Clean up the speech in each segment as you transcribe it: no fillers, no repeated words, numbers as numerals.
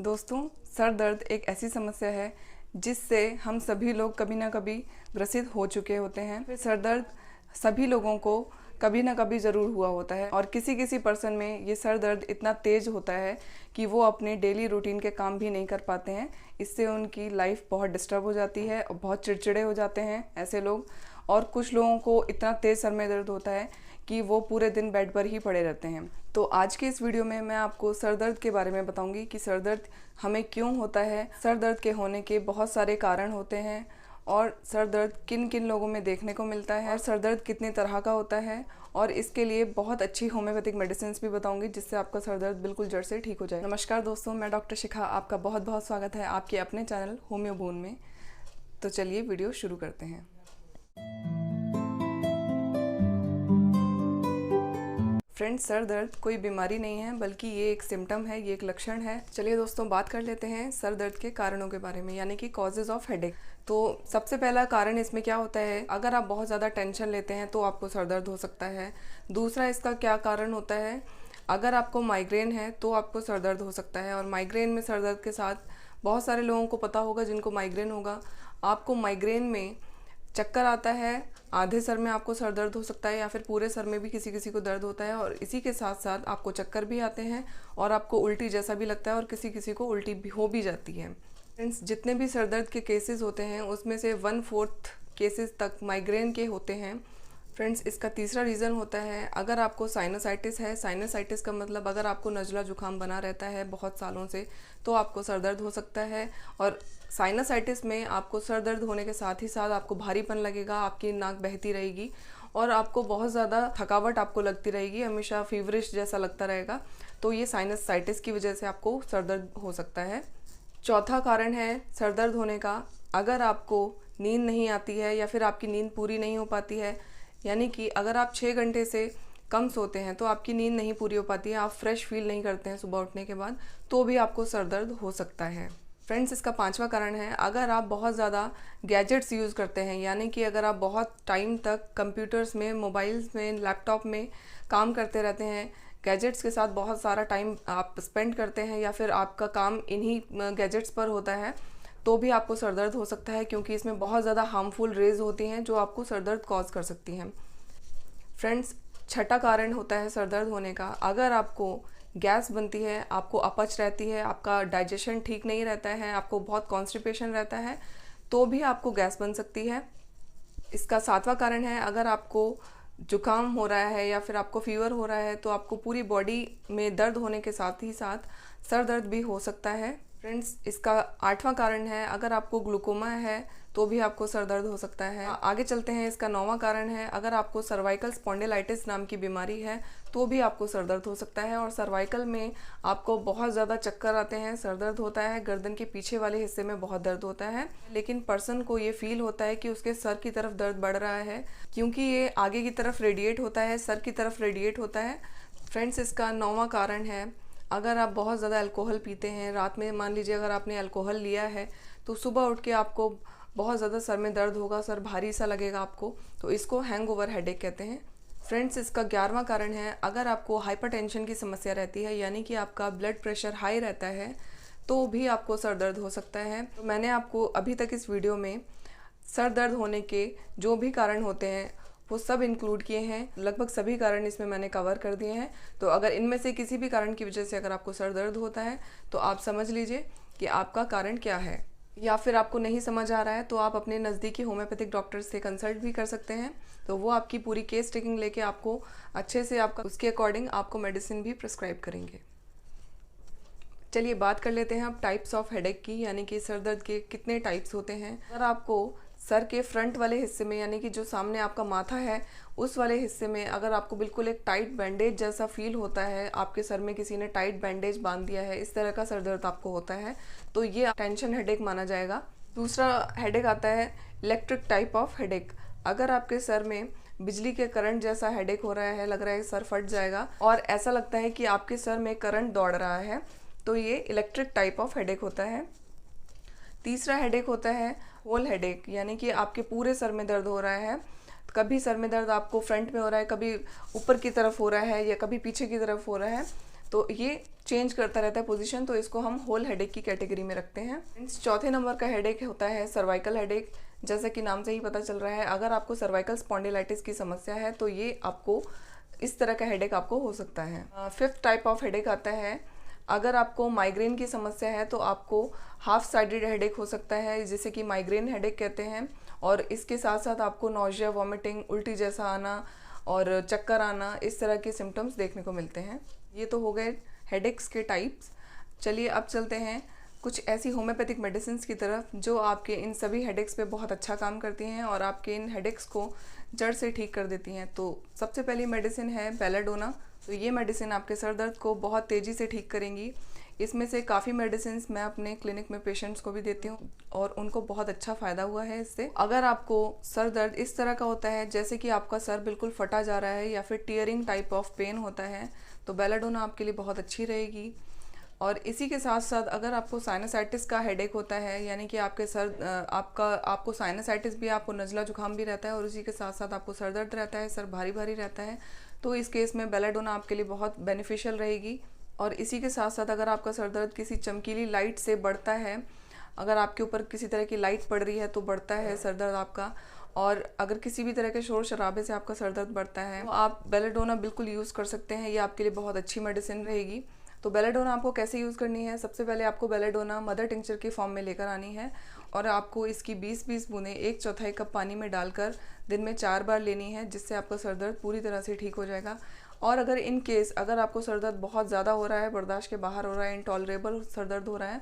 दोस्तों, सर दर्द एक ऐसी समस्या है जिससे हम सभी लोग कभी ना कभी ग्रसित हो चुके होते हैं। फिर सर दर्द सभी लोगों को कभी ना कभी ज़रूर हुआ होता है और किसी किसी पर्सन में ये सर दर्द इतना तेज़ होता है कि वो अपने डेली रूटीन के काम भी नहीं कर पाते हैं। इससे उनकी लाइफ बहुत डिस्टर्ब हो जाती है और बहुत चिड़चिड़े हो जाते हैं ऐसे लोग। और कुछ लोगों को इतना तेज़ सर में दर्द होता है कि वो पूरे दिन बेड पर ही पड़े रहते हैं। तो आज के इस वीडियो में मैं आपको सर दर्द के बारे में बताऊंगी कि सर दर्द हमें क्यों होता है, सर दर्द के होने के बहुत सारे कारण होते हैं और सर दर्द किन किन लोगों में देखने को मिलता है और सर दर्द कितने तरह का होता है। और इसके लिए बहुत अच्छी होम्योपैथिक मेडिसिन भी बताऊंगी जिससे आपका सर दर्द बिल्कुल जड़ से ठीक हो जाए। नमस्कार दोस्तों, मैं डॉक्टर शिखा, आपका बहुत बहुत स्वागत है आपके अपने चैनल होम्यो बोन में। तो चलिए वीडियो शुरू करते हैं। फ्रेंड्स, सर दर्द कोई बीमारी नहीं है बल्कि ये एक सिम्टम है, ये एक लक्षण है। चलिए दोस्तों, बात कर लेते हैं सर दर्द के कारणों के बारे में, यानी कि कॉजेज ऑफ हेडेक। तो सबसे पहला कारण इसमें क्या होता है, अगर आप बहुत ज़्यादा टेंशन लेते हैं तो आपको सर दर्द हो सकता है। दूसरा इसका क्या कारण होता है, अगर आपको माइग्रेन है तो आपको सर दर्द हो सकता है। और माइग्रेन में सर दर्द के साथ बहुत सारे लोगों को पता होगा जिनको माइग्रेन होगा, आपको माइग्रेन में चक्कर आता है, आधे सर में आपको सर दर्द हो सकता है या फिर पूरे सर में भी किसी किसी को दर्द होता है। और इसी के साथ साथ आपको चक्कर भी आते हैं और आपको उल्टी जैसा भी लगता है और किसी किसी को उल्टी भी हो भी जाती है। फ्रेंड्स, जितने भी सर दर्द के केसेस होते हैं उसमें से 1/4 केसेस तक माइग्रेन के होते हैं। फ्रेंड्स, इसका तीसरा रीज़न होता है, अगर आपको साइनसाइटिस है, साइनसाइटिस का मतलब अगर आपको नज़ला जुकाम बना रहता है बहुत सालों से तो आपको सर दर्द हो सकता है। और साइनसाइटिस में आपको सर दर्द होने के साथ ही साथ आपको भारीपन लगेगा, आपकी नाक बहती रहेगी और आपको बहुत ज़्यादा थकावट आपको लगती रहेगी, हमेशा फीवरिश जैसा लगता रहेगा। तो ये साइनसाइटिस की वजह से आपको सर दर्द हो सकता है। चौथा कारण है सर दर्द होने का, अगर आपको नींद नहीं आती है या फिर आपकी नींद पूरी नहीं हो पाती है, यानी कि अगर आप 6 घंटे से कम सोते हैं तो आपकी नींद नहीं पूरी हो पाती है, आप फ्रेश फील नहीं करते हैं सुबह उठने के बाद, तो भी आपको सर दर्द हो सकता है। फ्रेंड्स, इसका पांचवा कारण है, अगर आप बहुत ज़्यादा गैजेट्स यूज़ करते हैं, यानी कि अगर आप बहुत टाइम तक कंप्यूटर्स में, मोबाइल्स में, लैपटॉप में काम करते रहते हैं, गैजेट्स के साथ बहुत सारा टाइम आप स्पेंड करते हैं या फिर आपका काम इन्हीं गैजेट्स पर होता है, तो भी आपको सर दर्द हो सकता है, क्योंकि इसमें बहुत ज़्यादा हार्मफुल रेज होती हैं जो आपको सर दर्द कॉज कर सकती हैं। फ्रेंड्स, छठा कारण होता है सर दर्द होने का, अगर आपको गैस बनती है, आपको अपच रहती है, आपका डाइजेशन ठीक नहीं रहता है, आपको बहुत कॉन्स्टिपेशन रहता है, तो भी आपको गैस बन सकती है। इसका सातवां कारण है, अगर आपको जुकाम हो रहा है या फिर आपको फीवर हो रहा है तो आपको पूरी बॉडी में दर्द होने के साथ ही साथ सर दर्द भी हो सकता है। फ्रेंड्स, इसका आठवां कारण है, अगर आपको ग्लूकोमा है तो भी आपको सर दर्द हो सकता है। आगे चलते हैं, इसका 9वां कारण है, अगर आपको सर्वाइकल स्पॉन्डिलाइटिस नाम की बीमारी है तो भी आपको सर दर्द हो सकता है। और सर्वाइकल में आपको बहुत ज़्यादा चक्कर आते हैं, सर दर्द होता है, गर्दन के पीछे वाले हिस्से में बहुत दर्द होता है, लेकिन पर्सन को ये फील होता है कि उसके सर की तरफ दर्द बढ़ रहा है, क्योंकि ये आगे की तरफ रेडिएट होता है, सर की तरफ रेडिएट होता है। फ्रेंड्स, इसका 9वां कारण है, अगर आप बहुत ज़्यादा अल्कोहल पीते हैं, रात में मान लीजिए अगर आपने अल्कोहल लिया है तो सुबह उठ के आपको बहुत ज़्यादा सर में दर्द होगा, सर भारी सा लगेगा आपको, तो इसको हैंगओवर हेडेक कहते हैं। फ्रेंड्स, इसका 11वां कारण है, अगर आपको हाइपरटेंशन की समस्या रहती है, यानी कि आपका ब्लड प्रेशर हाई रहता है, तो भी आपको सर दर्द हो सकता है। तो मैंने आपको अभी तक इस वीडियो में सर दर्द होने के जो भी कारण होते हैं वो सब इंक्लूड किए हैं, लगभग सभी कारण इसमें मैंने कवर कर दिए हैं। तो अगर इनमें से किसी भी कारण की वजह से अगर आपको सर दर्द होता है तो आप समझ लीजिए कि आपका कारण क्या है, या फिर आपको नहीं समझ आ रहा है तो आप अपने नज़दीकी होम्योपैथिक डॉक्टर से कंसल्ट भी कर सकते हैं, तो वो आपकी पूरी केस टेकिंग लेके आपको अच्छे से आपका उसके अकॉर्डिंग आपको मेडिसिन भी प्रिस्क्राइब करेंगे। चलिए बात कर लेते हैं अब टाइप्स ऑफ हेडेक की, यानी कि सर दर्द के कितने टाइप्स होते हैं। अगर आपको सर के फ्रंट वाले हिस्से में, यानी कि जो सामने आपका माथा है उस वाले हिस्से में अगर आपको बिल्कुल एक टाइट बैंडेज जैसा फील होता है, आपके सर में किसी ने टाइट बैंडेज बांध दिया है, इस तरह का सर दर्द आपको होता है, तो ये टेंशन हेडेक माना जाएगा। दूसरा हेडेक आता है इलेक्ट्रिक टाइप ऑफ हेडेक, अगर आपके सर में बिजली के करंट जैसा हेडेक हो रहा है, लग रहा है सर फट जाएगा और ऐसा लगता है कि आपके सर में करंट दौड़ रहा है, तो ये इलेक्ट्रिक टाइप ऑफ हेडेक होता है। तीसरा हेडेक होता है होल हेडेक, यानी कि आपके पूरे सर में दर्द हो रहा है, कभी सर में दर्द आपको फ्रंट में हो रहा है, कभी ऊपर की तरफ हो रहा है या कभी पीछे की तरफ हो रहा है, तो ये चेंज करता रहता है पोजीशन, तो इसको हम होल हेडेक की कैटेगरी में रखते हैं। चौथे नंबर का हेडेक होता है सर्वाइकल हेडेक। जैसा कि नाम से ही पता चल रहा है, अगर आपको सर्वाइकल स्पॉन्डिलाइटिस की समस्या है तो ये आपको इस तरह का हेडेक आपको हो सकता है। फिफ्थ टाइप ऑफ हेडेक आता है, अगर आपको माइग्रेन की समस्या है तो आपको हाफ साइडेड हेडेक हो सकता है, जिसे कि माइग्रेन हेडेक कहते हैं। और इसके साथ साथ आपको नौजिया, वॉमिटिंग, उल्टी जैसा आना और चक्कर आना, इस तरह के सिम्टम्स देखने को मिलते हैं। ये तो हो गए हेडेक्स के टाइप्स। चलिए अब चलते हैं कुछ ऐसी होम्योपैथिक मेडिसिन की तरफ जो आपके इन सभी हेडेक्स पे बहुत अच्छा काम करती हैं और आपके इन हेडेक्स को जड़ से ठीक कर देती हैं। तो सबसे पहली मेडिसिन है बेलाडोना। तो ये मेडिसिन आपके सर दर्द को बहुत तेज़ी से ठीक करेंगी। इसमें से काफ़ी मेडिसिन मैं अपने क्लिनिक में पेशेंट्स को भी देती हूँ और उनको बहुत अच्छा फ़ायदा हुआ है इससे। अगर आपको सर दर्द इस तरह का होता है जैसे कि आपका सर बिल्कुल फटा जा रहा है या फिर टीयरिंग टाइप ऑफ पेन होता है, तो बेलाडोना आपके लिए बहुत अच्छी रहेगी। और इसी के साथ साथ अगर आपको साइनसाइटिस का हेडेक होता है, यानी कि आपके आपको साइनसाइटिस भी, आपको नज़ला जुकाम भी रहता है और उसी के साथ साथ आपको सर दर्द रहता है, सर भारी भारी रहता है, तो इस केस में बेलाडोना आपके लिए बहुत बेनिफिशियल रहेगी। और इसी के साथ साथ अगर आपका सर दर्द किसी चमकीली लाइट से बढ़ता है, अगर आपके ऊपर किसी तरह की लाइट पड़ रही है तो बढ़ता है सर दर्द आपका, और अगर किसी भी तरह के शोर शराबे से आपका सर दर्द बढ़ता है, तो आप बेलाडोना बिल्कुल यूज़ कर सकते हैं। ये आपके लिए बहुत अच्छी मेडिसिन रहेगी। तो बेलाडोना आपको कैसे यूज़ करनी है? सबसे पहले आपको बेलाडोना मदर टिंचर की फॉर्म में लेकर आनी है और आपको इसकी 20-20 बूंदें 1/4 कप पानी में डालकर दिन में 4 बार लेनी है, जिससे आपका सर दर्द पूरी तरह से ठीक हो जाएगा। और अगर इन केस अगर आपको सर दर्द बहुत ज़्यादा हो रहा है, बर्दाश्त के बाहर हो रहा है, इनटॉलरेबल सर दर्द हो रहा है,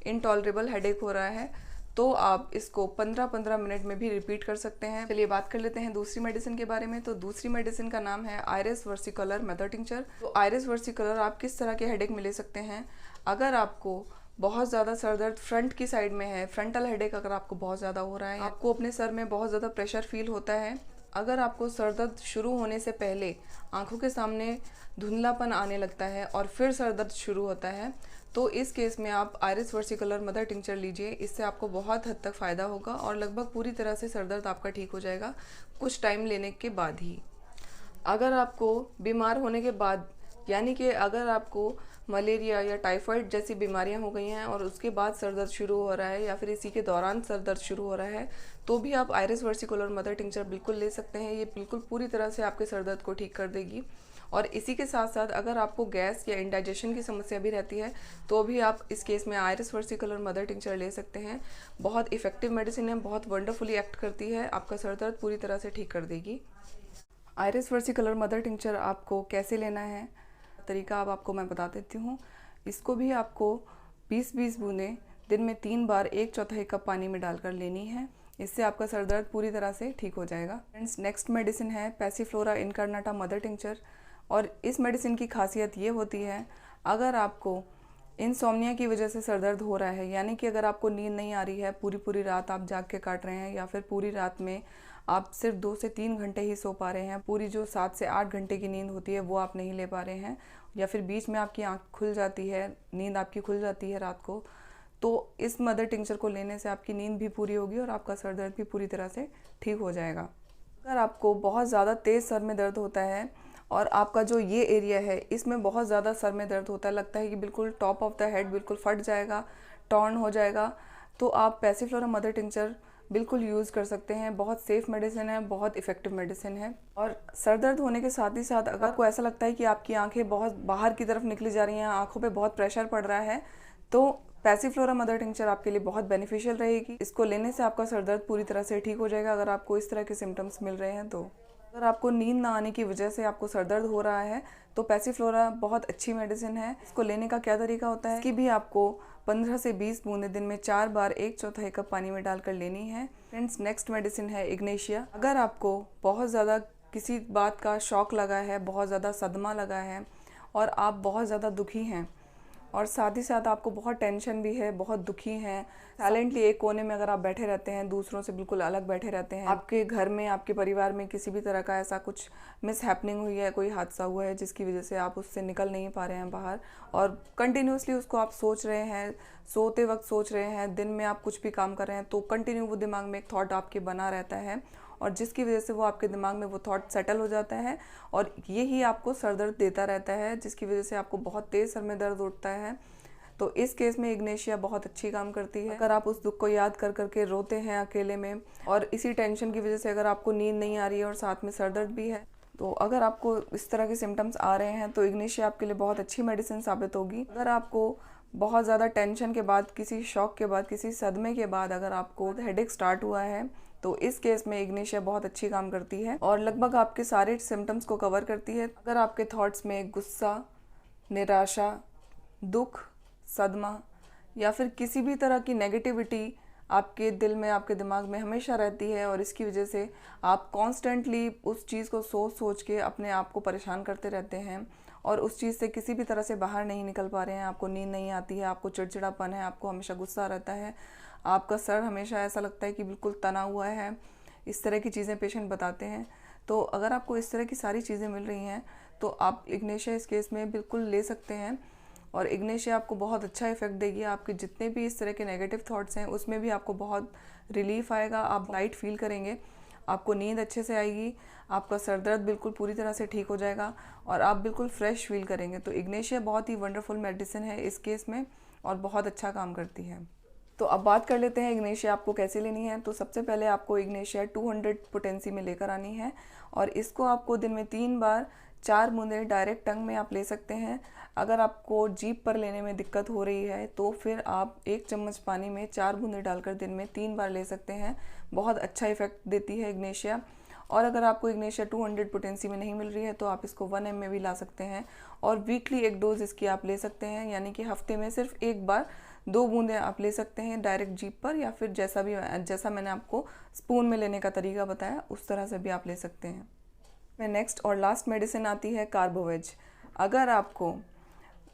इनटॉलरेबल हेडेक हो रहा है, तो आप इसको 15-15 मिनट में भी रिपीट कर सकते हैं। चलिए बात कर लेते हैं दूसरी मेडिसिन के बारे में। तो दूसरी मेडिसिन का नाम है आइरिस वर्सिकुलर मदर टिंचर। तो आइरिस वर्सिकुलर आप किस तरह के हेडेक में ले सकते हैं? अगर आपको बहुत ज़्यादा सर दर्द फ्रंट की साइड में है, फ्रंटल हेडेक अगर आपको बहुत ज़्यादा हो रहा है, आपको अपने सर में बहुत ज़्यादा प्रेशर फील होता है, अगर आपको सर दर्द शुरू होने से पहले आंखों के सामने धुंधलापन आने लगता है और फिर सर दर्द शुरू होता है, तो इस केस में आप आइरिस वर्सिकुलर मदर टिंचर लीजिए। इससे आपको बहुत हद तक फ़ायदा होगा और लगभग पूरी तरह से सर दर्द आपका ठीक हो जाएगा कुछ टाइम लेने के बाद ही। अगर आपको बीमार होने के बाद, यानी कि अगर आपको मलेरिया या टाइफाइड जैसी बीमारियां हो गई हैं और उसके बाद सर दर्द शुरू हो रहा है या फिर इसी के दौरान सर दर्द शुरू हो रहा है, तो भी आप आइरिस वर्सिकुलर मदर टिंचर बिल्कुल ले सकते हैं। ये बिल्कुल पूरी तरह से आपके सर दर्द को ठीक कर देगी। और इसी के साथ साथ अगर आपको गैस या इंडाइजेशन की समस्या भी रहती है, तो भी आप इस केस में आइरिस वर्सिकुलर मदर टिंचर ले सकते हैं। बहुत इफेक्टिव मेडिसिन है, बहुत वंडरफुली एक्ट करती है, आपका सर दर्द पूरी तरह से ठीक कर देगी। आइरिस वर्सिकुलर मदर टिंचर आपको कैसे लेना है, तरीका अब आपको मैं बता देती हूँ। इसको भी आपको 20-20 बूंदें दिन में 3 बार 1/4 कप पानी में डालकर लेनी है। इससे आपका सर दर्द पूरी तरह से ठीक हो जाएगा। फ्रेंड्स, नेक्स्ट मेडिसिन है पैसिफ्लोरा इनकार्नाटा मदर टिंचर। और इस मेडिसिन की खासियत ये होती है, अगर आपको इंसोम्निया की वजह से सर दर्द हो रहा है, यानी कि अगर आपको नींद नहीं आ रही है, पूरी रात आप जाग के काट रहे हैं, या फिर पूरी रात में आप सिर्फ 2 से 3 घंटे ही सो पा रहे हैं, पूरी जो 7 से 8 घंटे की नींद होती है वो आप नहीं ले पा रहे हैं, या फिर बीच में आपकी आँख खुल जाती है, नींद आपकी खुल जाती है रात को, तो इस मदर टिंचर को लेने से आपकी नींद भी पूरी होगी और आपका सर दर्द भी पूरी तरह से ठीक हो जाएगा। अगर आपको बहुत ज़्यादा तेज़ सर में दर्द होता है और आपका जो ये एरिया है इसमें बहुत ज़्यादा सर में दर्द होता है, लगता है कि बिल्कुल टॉप ऑफ द हेड बिल्कुल फट जाएगा, टॉर्न हो जाएगा, तो आप पैसिफ्लोरा मदर टिंचर बिल्कुल यूज़ कर सकते हैं। बहुत सेफ मेडिसिन है, बहुत इफ़ेक्टिव मेडिसिन है। और सर दर्द होने के साथ ही साथ अगर आपको ऐसा लगता है कि आपकी आंखें बहुत बाहर की तरफ निकली जा रही हैं, आंखों पे बहुत प्रेशर पड़ रहा है, तो पैसिफ्लोरा मदर टिंचर आपके लिए बहुत बेनिफिशियल रहेगी। इसको लेने से आपका सर दर्द पूरी तरह से ठीक हो जाएगा अगर आपको इस तरह के सिम्टम्स मिल रहे हैं तो। अगर आपको नींद ना आने की वजह से आपको सर दर्द हो रहा है तो पैसिफ्लोरा बहुत अच्छी मेडिसिन है। इसको लेने का क्या तरीका होता है, इसकी भी आपको 15 से 20 बूंदें दिन में 4 बार 1/4 कप पानी में डालकर लेनी है। फ्रेंड्स, नेक्स्ट मेडिसिन है इग्नेशिया। अगर आपको बहुत ज़्यादा किसी बात का शॉक लगा है, बहुत ज़्यादा सदमा लगा है और आप बहुत ज़्यादा दुखी हैं और साथ ही साथ आपको बहुत टेंशन भी है, बहुत दुखी हैं, साइलेंटली एक कोने में अगर आप बैठे रहते हैं, दूसरों से बिल्कुल अलग बैठे रहते हैं, आपके घर में, आपके परिवार में किसी भी तरह का ऐसा कुछ मिस हैपनिंग हुई है, कोई हादसा हुआ है जिसकी वजह से आप उससे निकल नहीं पा रहे हैं बाहर और कंटिन्यूसली उसको आप सोच रहे हैं, सोते वक्त सोच रहे हैं, दिन में आप कुछ भी काम कर रहे हैं तो कंटिन्यू वो दिमाग में एक थॉट आपके बना रहता है और जिसकी वजह से वो आपके दिमाग में वो थॉट सेटल हो जाता है और यही आपको सर दर्द देता रहता है, जिसकी वजह से आपको बहुत तेज़ सर में दर्द उठता है। तो इस केस में इग्नेशिया बहुत अच्छी काम करती है। अगर आप उस दुख को याद कर करके रोते हैं अकेले में और इसी टेंशन की वजह से अगर आपको नींद नहीं आ रही है और साथ में सर दर्द भी है, तो अगर आपको इस तरह के सिम्टम्स आ रहे हैं तो इग्नेशिया आपके लिए बहुत अच्छी मेडिसिन साबित होगी। अगर आपको बहुत ज़्यादा टेंशन के बाद, किसी शॉक के बाद, किसी सदमे के बाद अगर आपको हेडेक स्टार्ट हुआ है तो इस केस में इग्नेशिया बहुत अच्छी काम करती है और लगभग आपके सारे सिम्टम्स को कवर करती है। अगर आपके थॉट्स में गुस्सा, निराशा, दुख, सदमा या फिर किसी भी तरह की नेगेटिविटी आपके दिल में, आपके दिमाग में हमेशा रहती है और इसकी वजह से आप कॉन्स्टेंटली उस चीज़ को सोच सोच के अपने आप को परेशान करते रहते हैं और उस चीज़ से किसी भी तरह से बाहर नहीं निकल पा रहे हैं, आपको नींद नहीं आती है, आपको चिड़चिड़ापन है, आपको हमेशा गुस्सा रहता है, आपका सर हमेशा ऐसा लगता है कि बिल्कुल तना हुआ है, इस तरह की चीज़ें पेशेंट बताते हैं। तो अगर आपको इस तरह की सारी चीज़ें मिल रही हैं तो आप इग्नेशिया इस केस में बिल्कुल ले सकते हैं और इग्नेशिया आपको बहुत अच्छा इफेक्ट देगी। आपके जितने भी इस तरह के नेगेटिव थॉट्स हैं उसमें भी आपको बहुत रिलीफ आएगा, आप लाइट फील करेंगे, आपको नींद अच्छे से आएगी, आपका सर दर्द बिल्कुल पूरी तरह से ठीक हो जाएगा और आप बिल्कुल फ्रेश फील करेंगे। तो इग्नेशिया बहुत ही वंडरफुल मेडिसिन है इस केस में और बहुत अच्छा काम करती है। तो अब बात कर लेते हैं इग्नेशिया आपको कैसे लेनी है। तो सबसे पहले आपको इग्नेशिया 200 पोटेंसी में लेकर आनी है और इसको आपको दिन में 3 बार 4 बूंदे डायरेक्ट टंग में आप ले सकते हैं। अगर आपको जीभ पर लेने में दिक्कत हो रही है तो फिर आप 1 चम्मच पानी में 4 बूंदे डालकर दिन में 3 बार ले सकते हैं। बहुत अच्छा इफेक्ट देती है इग्नेशिया। और अगर आपको इग्नेशिया 200 पोटेंसी में नहीं मिल रही है तो आप इसको 1 ml में भी ला सकते हैं और वीकली 1 डोज इसकी आप ले सकते हैं, यानी कि हफ्ते में सिर्फ 1 बार 2 बूंदें आप ले सकते हैं डायरेक्ट जीभ पर, या फिर जैसा मैंने आपको स्पून में लेने का तरीका बताया उस तरह से भी आप ले सकते हैं। नेक्स्ट और लास्ट मेडिसिन आती है कार्बोवेज। अगर आपको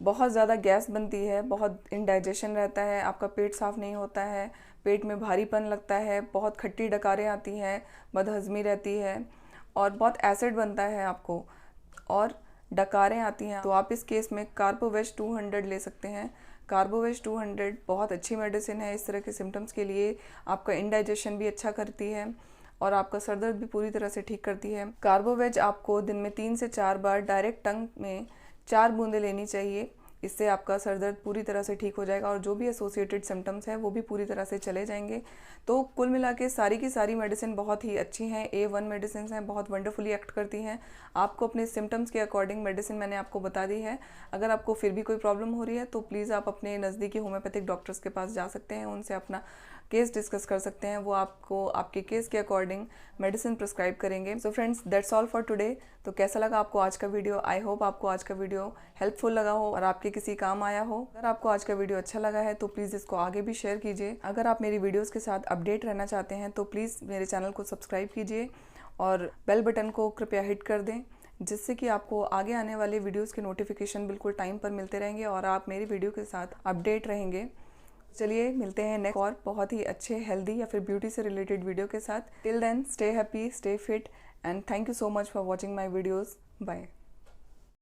बहुत ज़्यादा गैस बनती है, बहुत इंडाइजेशन रहता है, आपका पेट साफ़ नहीं होता है, पेट में भारीपन लगता है, बहुत खट्टी डकारें आती हैं, बदहज़मी रहती है और बहुत एसिड बनता है आपको और डकारें आती हैं, तो आप इस केस में कार्बोवेज 200 ले सकते हैं। कार्बोवेज 200 बहुत अच्छी मेडिसिन है इस तरह के सिम्टम्स के लिए। आपका इंडाइजेशन भी अच्छा करती है और आपका सर दर्द भी पूरी तरह से ठीक करती है। कार्बोवेज आपको दिन में 3 से 4 बार डायरेक्ट टंग में 4 बूंदें लेनी चाहिए। इससे आपका सर दर्द पूरी तरह से ठीक हो जाएगा और जो भी एसोसिएटेड सिम्टम्स हैं वो भी पूरी तरह से चले जाएंगे। तो कुल मिला के सारी की सारी मेडिसिन बहुत ही अच्छी हैं, A1 मेडिसिन हैं, बहुत वंडरफुली एक्ट करती हैं। आपको अपने सिम्टम्स के अकॉर्डिंग मेडिसिन मैंने आपको बता दी है। अगर आपको फिर भी कोई प्रॉब्लम हो रही है तो प्लीज़ आप अपने नज़दीकी होम्योपैथिक डॉक्टर्स के पास जा सकते हैं, उनसे अपना केस डिस्कस कर सकते हैं। वो आपको आपके केस के अकॉर्डिंग मेडिसिन प्रिस्क्राइब करेंगे। So friends, that's all for today. तो कैसा लगा आपको आज का वीडियो? आई होप आपको आज का वीडियो हेल्पफुल लगा हो और आपके किसी काम आया हो। अगर आपको आज का वीडियो अच्छा लगा है तो प्लीज़ इसको आगे भी शेयर कीजिए। अगर आप मेरी वीडियोज़ के साथ अपडेट रहना चाहते हैं तो प्लीज़ मेरे चैनल को सब्सक्राइब कीजिए और बेल बटन को कृपया हिट कर दें, जिससे कि आपको आगे आने वाले वीडियोज़ के नोटिफिकेशन बिल्कुल टाइम पर मिलते रहेंगे और आप मेरी वीडियो के साथ अपडेट रहेंगे। चलिए मिलते हैं नेक्स्ट और बहुत ही अच्छे हेल्दी या फिर ब्यूटी से रिलेटेड वीडियो के साथ। Till then, stay happy, stay fit and thank you so much for watching my videos. Bye.